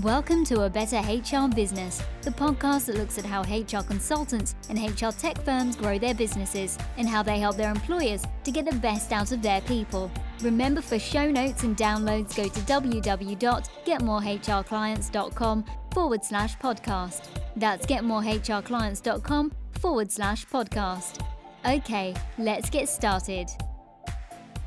Welcome to A Better HR Business, the podcast that looks at how HR consultants and HR tech firms grow their businesses and how they help their employers to get the best out of their people. Remember, for show notes and downloads, go to www.getmorehrclients.com/podcast. That's getmorehrclients.com/podcast. Okay, let's get started.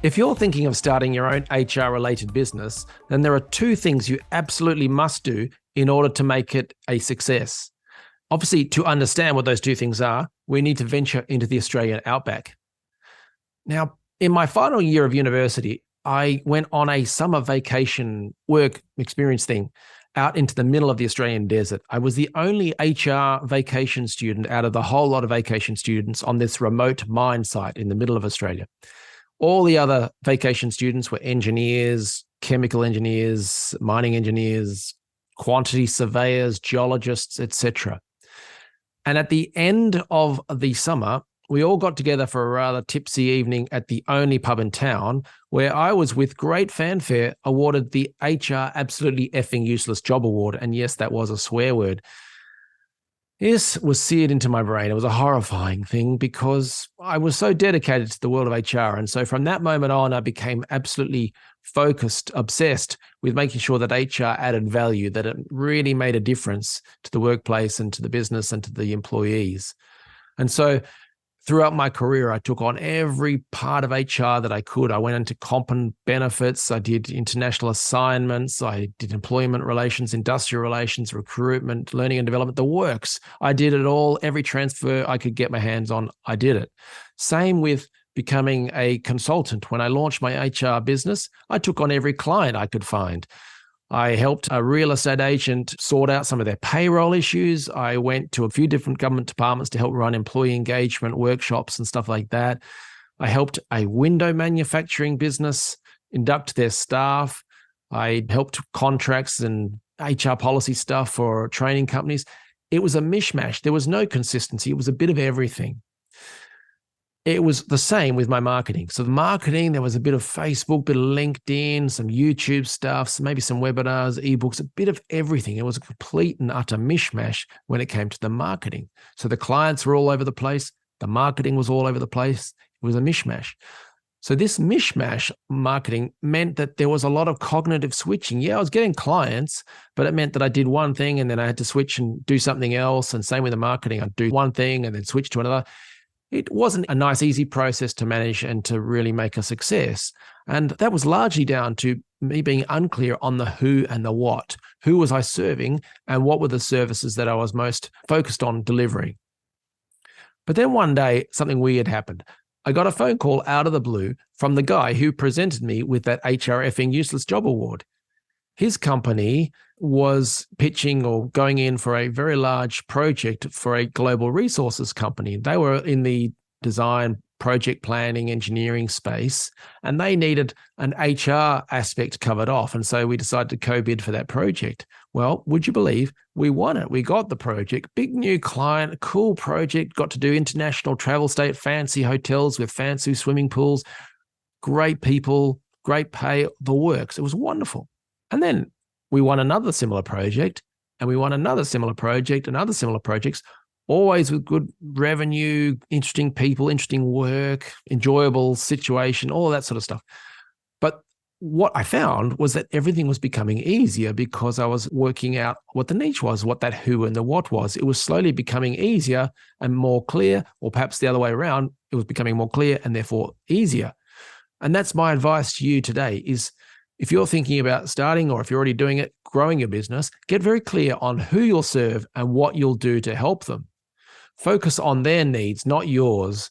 If you're thinking of starting your own HR-related business, then there are two things you absolutely must do in order to make it a success. Obviously, to understand what those two things are, we need to venture into the Australian outback. Now, in my final year of university, I went on a summer vacation work experience thing out into the middle of the Australian desert. I was the only HR vacation student out of the whole lot of vacation students on this remote mine site in the middle of Australia. All the other vacation students were engineers, chemical engineers, mining engineers, quantity surveyors, geologists, etc. And at the end of the summer, we all got together for a rather tipsy evening at the only pub in town, where I was, with great fanfare, awarded the HR Absolutely Effing Useless Job Award. And yes, that was a swear word. This was seared into my brain. It was a horrifying thing because I was so dedicated to the world of HR. And so from that moment on, I became absolutely focused, obsessed with making sure that HR added value, that it really made a difference to the workplace and to the business and to the employees. And so throughout my career, I took on every part of HR that I could. I went into comp and benefits. I did international assignments. I did employment relations, industrial relations, recruitment, learning and development, the works. I did it all. Every transfer I could get my hands on, I did it. Same with becoming a consultant. When I launched my HR business, I took on every client I could find. I helped a real estate agent sort out some of their payroll issues. I went to a few different government departments to help run employee engagement workshops and stuff like that. I helped a window manufacturing business induct their staff. I helped contracts and HR policy stuff for training companies. It was a mishmash. There was no consistency. It was a bit of everything. It was the same with my marketing. So the marketing, there was a bit of Facebook, a bit of LinkedIn, some YouTube stuff, maybe some webinars, ebooks, a bit of everything. It was a complete and utter mishmash when it came to the marketing. So the clients were all over the place. The marketing was all over the place. It was a mishmash. So this mishmash marketing meant that there was a lot of cognitive switching. Yeah, I was getting clients, but it meant that I did one thing and then I had to switch and do something else. And same with the marketing. I'd do one thing and then switch to another. It wasn't a nice, easy process to manage and to really make a success. And that was largely down to me being unclear on the who and the what. Who was I serving and what were the services that I was most focused on delivering? But then one day, something weird happened. I got a phone call out of the blue from the guy who presented me with that HR Effing Useless Job Award. His company was pitching or going in for a very large project for a global resources company. They were in the design, project planning, engineering space, and they needed an HR aspect covered off. And so we decided to co-bid for that project. Well, would you believe we won it? We got the project, big new client, cool project, got to do international travel, stay at fancy hotels with fancy swimming pools, great people, great pay, the works. It was wonderful. And then we won another similar project, and we won another similar project and other similar projects, always with good revenue, interesting people, interesting work, enjoyable situation, all of that sort of stuff. But what I found was that everything was becoming easier because I was working out what the niche was, what that who and the what was. It was slowly becoming easier and more clear, or perhaps the other way around, it was becoming more clear and therefore easier. And that's my advice to you today is, if you're thinking about starting, or if you're already doing it, growing your business, get very clear on who you'll serve and what you'll do to help them. Focus on their needs, not yours.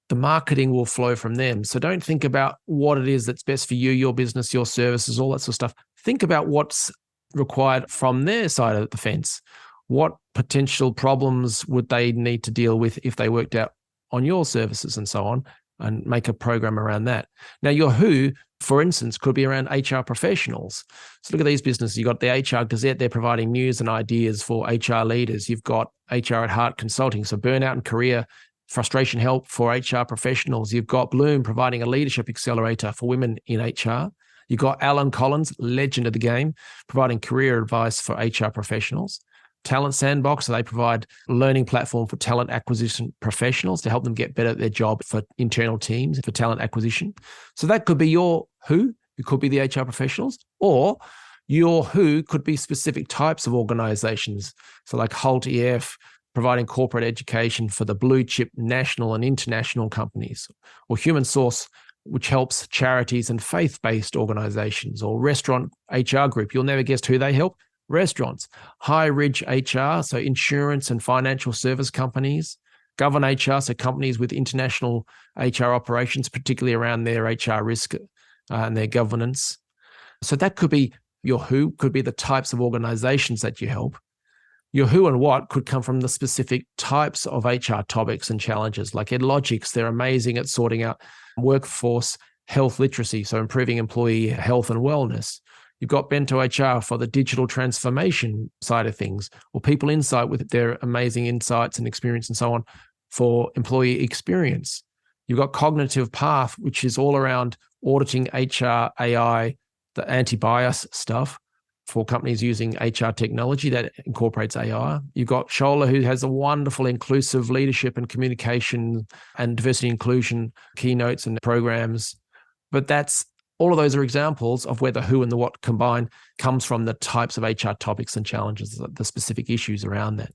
The marketing will flow from them. So don't think about what it is that's best for you, your business, your services, all that sort of stuff. Think about what's required from their side of the fence. What potential problems would they need to deal with if they worked out on your services and so on, and make a program around that. Now, your who, for instance, could be around HR professionals. So look at these businesses. You've got the HR Gazette. They're providing news and ideas for HR leaders. You've got HR at Heart Consulting, so burnout and career frustration help for HR professionals. You've got Bloom providing a leadership accelerator for women in HR. You got Alan Collins, legend of the game, providing career advice for HR professionals. Talent Sandbox, so they provide a learning platform for talent acquisition professionals to help them get better at their job for internal teams, for talent acquisition. So that could be your who. It could be the HR professionals, or your who could be specific types of organizations. So like Holt EF, providing corporate education for the blue chip national and international companies, or Human Source, which helps charities and faith-based organizations, or Restaurant HR Group. You'll never guess who they help. Restaurants. High Ridge HR, so insurance and financial service companies. Govern HR, so companies with international HR operations, particularly around their HR risk and their governance. So that could be your who, could be the types of organizations that you help. Your who and what could come from the specific types of HR topics and challenges. Like EdLogix, they're amazing at sorting out workforce health literacy, so improving employee health and wellness. You've got Bento HR for the digital transformation side of things, or People Insight with their amazing insights and experience and so on for employee experience. You've got Cognitive Path, which is all around auditing HR, AI, the anti-bias stuff for companies using HR technology that incorporates AI. You've got Shola, who has a wonderful inclusive leadership and communication and diversity inclusion keynotes and programs. But all of those are examples of where the who and the what combine comes from the types of HR topics and challenges, the specific issues around that.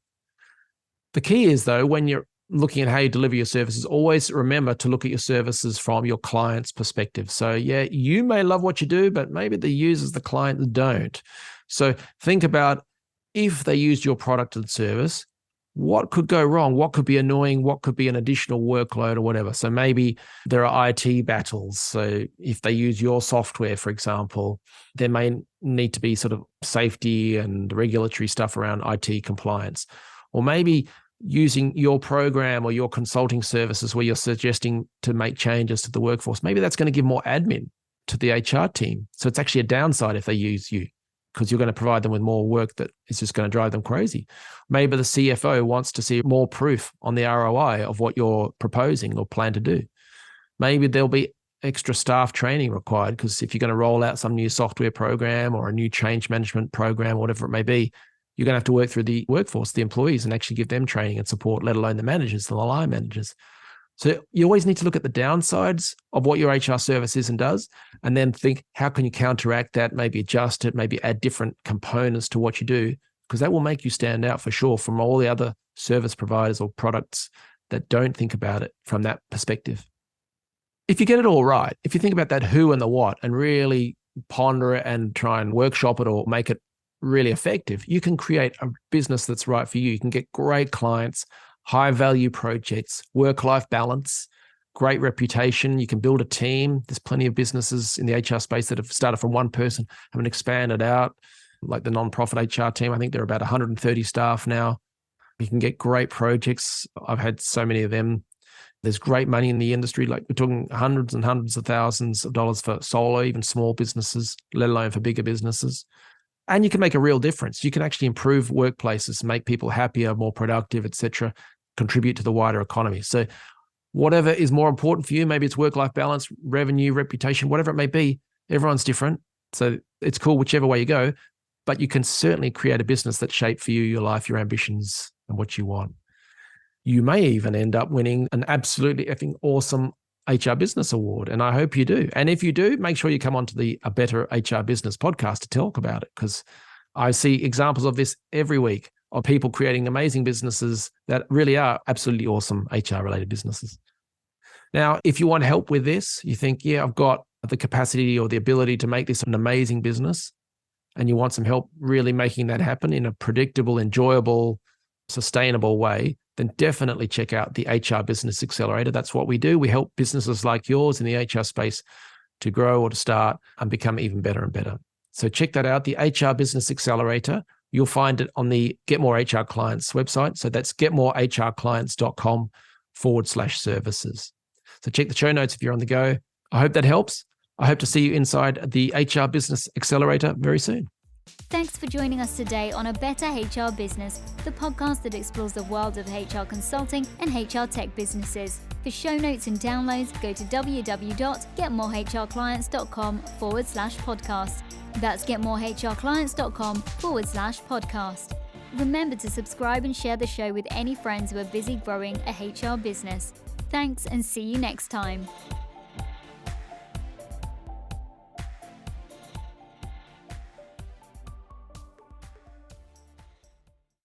The key is, though, when you're looking at how you deliver your services, always remember to look at your services from your client's perspective. So yeah, you may love what you do, but maybe the users, the clients don't. So think about if they used your product and service, what could go wrong? What could be annoying? What could be an additional workload or whatever? So maybe there are IT battles. So if they use your software, for example, there may need to be sort of safety and regulatory stuff around IT compliance. Or maybe using your program or your consulting services where you're suggesting to make changes to the workforce, maybe that's going to give more admin to the HR team. So it's actually a downside if they use you, because you're going to provide them with more work that is just going to drive them crazy. Maybe the CFO wants to see more proof on the ROI of what you're proposing or plan to do. Maybe there'll be extra staff training required, because if you're going to roll out some new software program or a new change management program, whatever it may be, you're going to have to work through the workforce, the employees, and actually give them training and support, let alone the managers, the line managers. So you always need to look at the downsides of what your HR service is and does, and then think, how can you counteract that, maybe adjust it, maybe add different components to what you do, because that will make you stand out for sure from all the other service providers or products that don't think about it from that perspective. If you get it all right, if you think about that who and the what and really ponder it and try and workshop it or make it really effective, you can create a business that's right for you. You can get great clients, high value projects, work-life balance, great reputation. You can build a team. There's plenty of businesses in the HR space that have started from one person, haven't expanded out, like the nonprofit HR team. I think there are about 130 staff now. You can get great projects. I've had so many of them. There's great money in the industry. Like we're talking hundreds and hundreds of thousands of dollars for solo, even small businesses, let alone for bigger businesses. And you can make a real difference. You can actually improve workplaces, make people happier, more productive, etc., contribute to the wider economy. So whatever is more important for you, maybe it's work-life balance, revenue, reputation, whatever it may be, everyone's different. So it's cool whichever way you go, but you can certainly create a business that's shaped for you, your life, your ambitions, and what you want. You may even end up winning an absolutely effing awesome HR Business Award, and I hope you do. And if you do, make sure you come onto the A Better HR Business podcast to talk about it, because I see examples of this every week of people creating amazing businesses that really are absolutely awesome HR-related businesses. Now, if you want help with this, you think, yeah, I've got the capacity or the ability to make this an amazing business, and you want some help really making that happen in a predictable, enjoyable, sustainable way, then definitely check out the HR Business Accelerator. That's what we do. We help businesses like yours in the HR space to grow or to start and become even better and better. So check that out, the HR Business Accelerator. You'll find it on the Get More HR Clients website. So that's getmorehrclients.com/services. So check the show notes if you're on the go. I hope that helps. I hope to see you inside the HR Business Accelerator very soon. Thanks for joining us today on A Better HR Business, the podcast that explores the world of HR consulting and HR tech businesses. For show notes and downloads, go to www.getmorehrclients.com/podcast. That's getmorehrclients.com/podcast. Remember to subscribe and share the show with any friends who are busy growing a HR business. Thanks, and see you next time.